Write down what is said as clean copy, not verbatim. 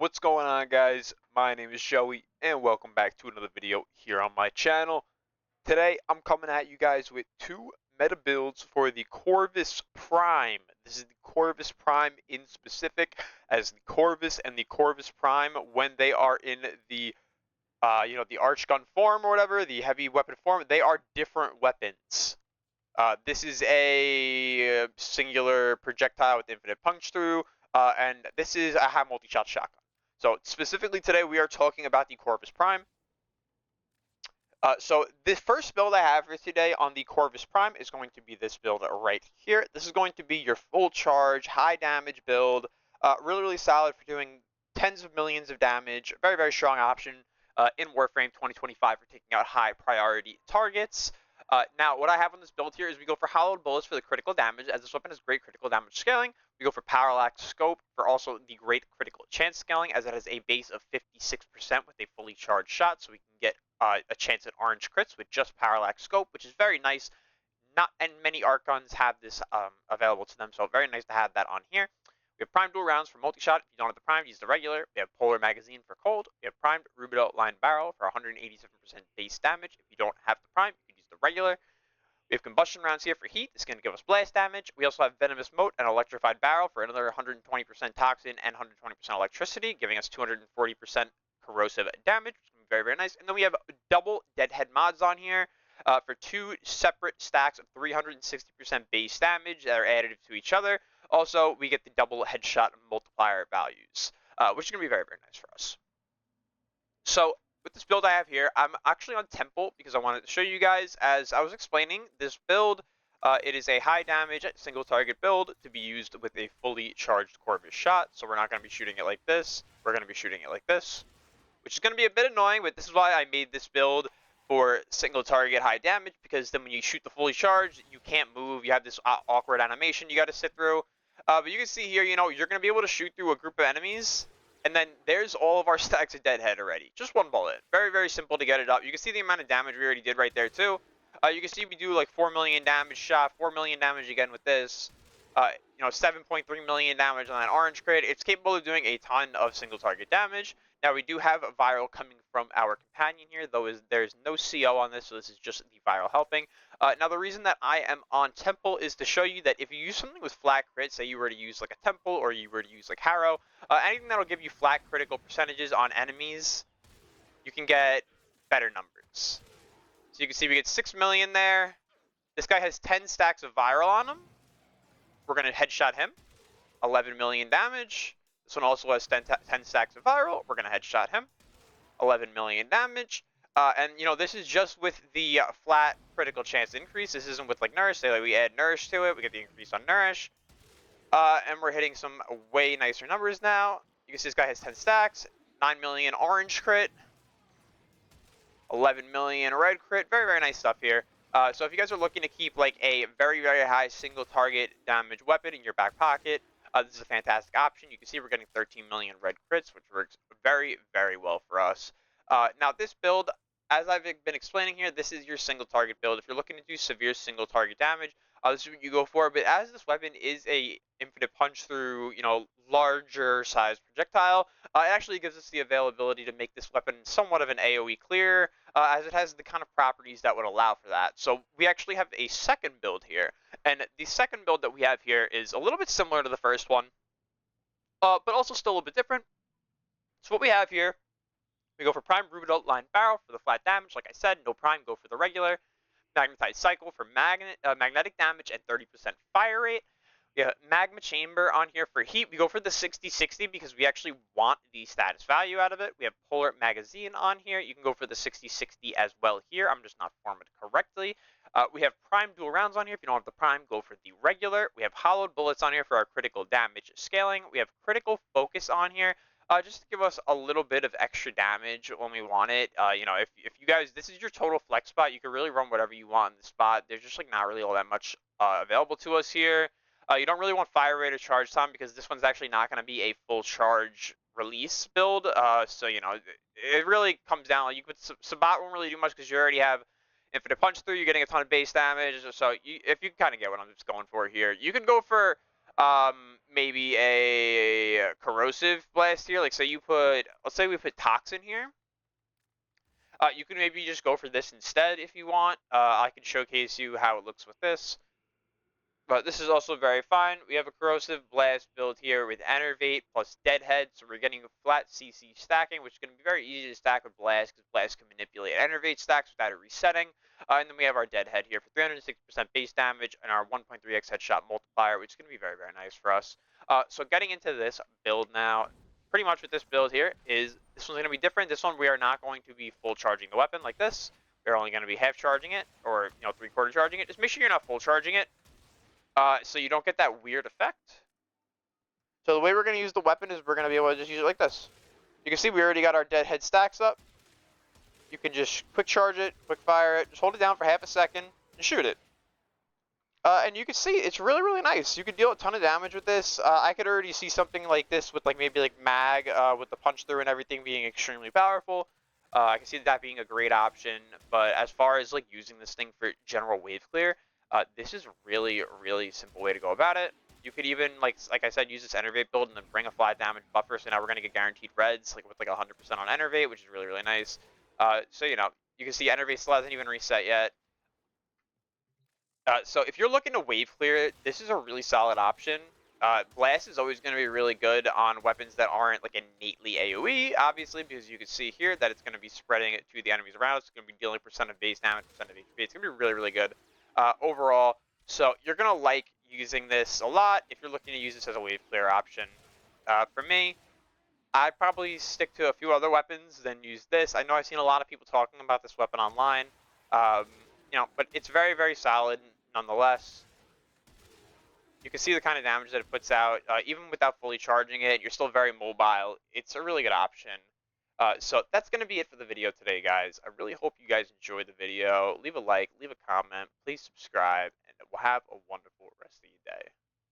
What's going on, guys? My name is Joey and welcome back to another video here on my channel. Today I'm coming at you guys with two meta builds for the Corvas Prime. This is the Corvas Prime in specific, as the Corvus and the Corvus Prime, when they are in the the arch gun form or whatever, the heavy weapon form, they are different weapons. This is a singular projectile with infinite punch through, and this is a high multi-shot shotgun. So specifically today we are talking about the Corvus Prime. So the first build I have for today on the Corvus Prime is going to be this build right here. This is going to be your full charge, high damage build. Really solid for doing tens of millions of damage. Very, very strong option in Warframe 2025 for taking out high priority targets. Now, what I have on this build here is we go for hollowed bullets for the critical damage, as this weapon has great critical damage scaling. We go for parallax scope for also the great critical chance scaling, as it has a base of 56% with a fully charged shot, so we can get a chance at orange crits with just parallax scope, which is very nice. Not and many art guns have this available to them, so very nice to have that on here. We have primed dual rounds for multi-shot. If you don't have the primed, use the regular. We have polar magazine for cold. We have primed rubido line barrel for 187% base damage. If you don't have the prime, you can use the regular. We have combustion rounds here for heat. It's going to give us blast damage. We also have venomous moat and electrified barrel for another 120% toxin and 120% electricity, giving us 240% corrosive damage, which is going to be very, very nice. And then we have double deadhead mods on here for two separate stacks of 360% base damage that are additive to each other. Also, we get the double headshot multiplier values, which is going to be very, very nice for us. So with this build I have here, I'm actually on Temple because I wanted to show you guys, as I was explaining, this build, it is a high damage single target build to be used with a fully charged Corvus shot. So we're not going to be shooting it like this. We're going to be shooting it like this, which is going to be a bit annoying, but this is why I made this build for single target high damage, because then when you shoot the fully charged, you can't move. You have this awkward animation you got to sit through. But you can see here, you're going to be able to shoot through a group of enemies, and then there's all of our stacks of deadhead already. Just one bullet. Very, very simple to get it up. You can see the amount of damage we already did right there, too. You can see we do like 4 million damage shot, 4 million damage again with this. 7.3 million damage on that orange crit. It's capable of doing a ton of single target damage. Now, we do have a viral coming from our companion here, though there's no CO on this, so this is just the viral helping. Now, the reason that I am on Temple is to show you that if you use something with flat crit, say you were to use like a Temple or you were to use like Harrow, anything that will give you flat critical percentages on enemies, you can get better numbers. So you can see we get 6 million there. This guy has 10 stacks of viral on him. We're going to headshot him. 11 million damage. This one also has 10 stacks of viral. We're going to headshot him. 11 million damage. And, this is just with the flat critical chance increase. This isn't with, like, Nourish. Say, like, we add Nourish to it. We get the increase on Nourish. And we're hitting some way nicer numbers now. You can see this guy has 10 stacks. 9 million orange crit. 11 million red crit. Very, very nice stuff here. So if you guys are looking to keep, like, a very, very high single target damage weapon in your back pocket, this is a fantastic option. You can see we're getting 13 million red crits, which works very, very well for us. Now, this build, as I've been explaining here, this is your single target build. If you're looking to do severe single target damage, this is what you go for. But as this weapon is a infinite punch through, larger size projectile, it actually gives us the availability to make this weapon somewhat of an AoE clear, as it has the kind of properties that would allow for that. So we actually have a second build here. And the second build that we have here is a little bit similar to the first one, but also still a little bit different. So what we have here, we go for prime rubido line barrel for the flat damage. Like I said, no prime, go for the regular. Magnetized cycle for magnetic damage and 30% fire rate. We have magma chamber on here for heat. We go for the 60-60 because we actually want the status value out of it. We have polar magazine on here. You can go for the 60-60 as well here. I'm just not formatted correctly. We have prime dual rounds on here. If you don't have the prime, go for the regular. We have hollowed bullets on here for our critical damage scaling. We have critical focus on here, just to give us a little bit of extra damage when we want it. If you guys, this is your total flex spot, you can really run whatever you want in the spot. There's just like not really all that much available to us here. You don't really want fire rate or charge time because this one's actually not going to be a full charge release build. So it really comes down. Like, you could Sabat won't really do much because you already have infinite punch through. You're getting a ton of base damage. So if you kind of get what I'm just going for here, you can go for maybe a corrosive blast here. Like, let's say we put toxin here. You can maybe just go for this instead if you want. I can showcase you how it looks with this. But this is also very fine. We have a corrosive blast build here with Enervate plus Deadhead, so we're getting a flat CC stacking, which is going to be very easy to stack with Blast, because Blast can manipulate Enervate stacks without it resetting. And then we have our Deadhead here for 360% base damage and our 1.3x headshot multiplier, which is going to be very, very nice for us. So getting into this build now, pretty much with this build here is, this one's going to be different. This one we are not going to be full charging the weapon like this. We're only going to be half charging it, or 3/4 charging it. Just make sure you're not full charging it, so you don't get that weird effect. So the way we're going to use the weapon is we're going to be able to just use it like this. You can see we already got our Deadhead stacks up. You can just quick charge it, quick fire it, just hold it down for half a second and shoot it. And you can see it's really, really nice. You can deal a ton of damage with this. I could already see something like this with maybe mag with the punch through and everything being extremely powerful. I can see that being a great option. But as far as using this thing for general wave clear, this is really, really simple way to go about it. You could even, like I said, use this Enervate build and then bring a flat damage buffer. So now we're going to get guaranteed reds with 100% on Enervate, which is really, really nice. So you can see Enervate still hasn't even reset yet. So if you're looking to wave clear, this is a really solid option. Blast is always going to be really good on weapons that aren't innately AoE, obviously, because you can see here that it's going to be spreading it to the enemies around. It's going to be dealing percent of base damage, percent of HP. It's going to be really, really good overall. So you're going to like using this a lot if you're looking to use this as a wave clear option. For me, I'd probably stick to a few other weapons than use this. I know I've seen a lot of people talking about this weapon online. But it's very, very solid nonetheless. You can see the kind of damage that it puts out. Even without fully charging it, you're still very mobile. It's a really good option. So that's going to be it for the video today, guys. I really hope you guys enjoyed the video. Leave a like, leave a comment, please subscribe, and we'll have a wonderful rest of your day.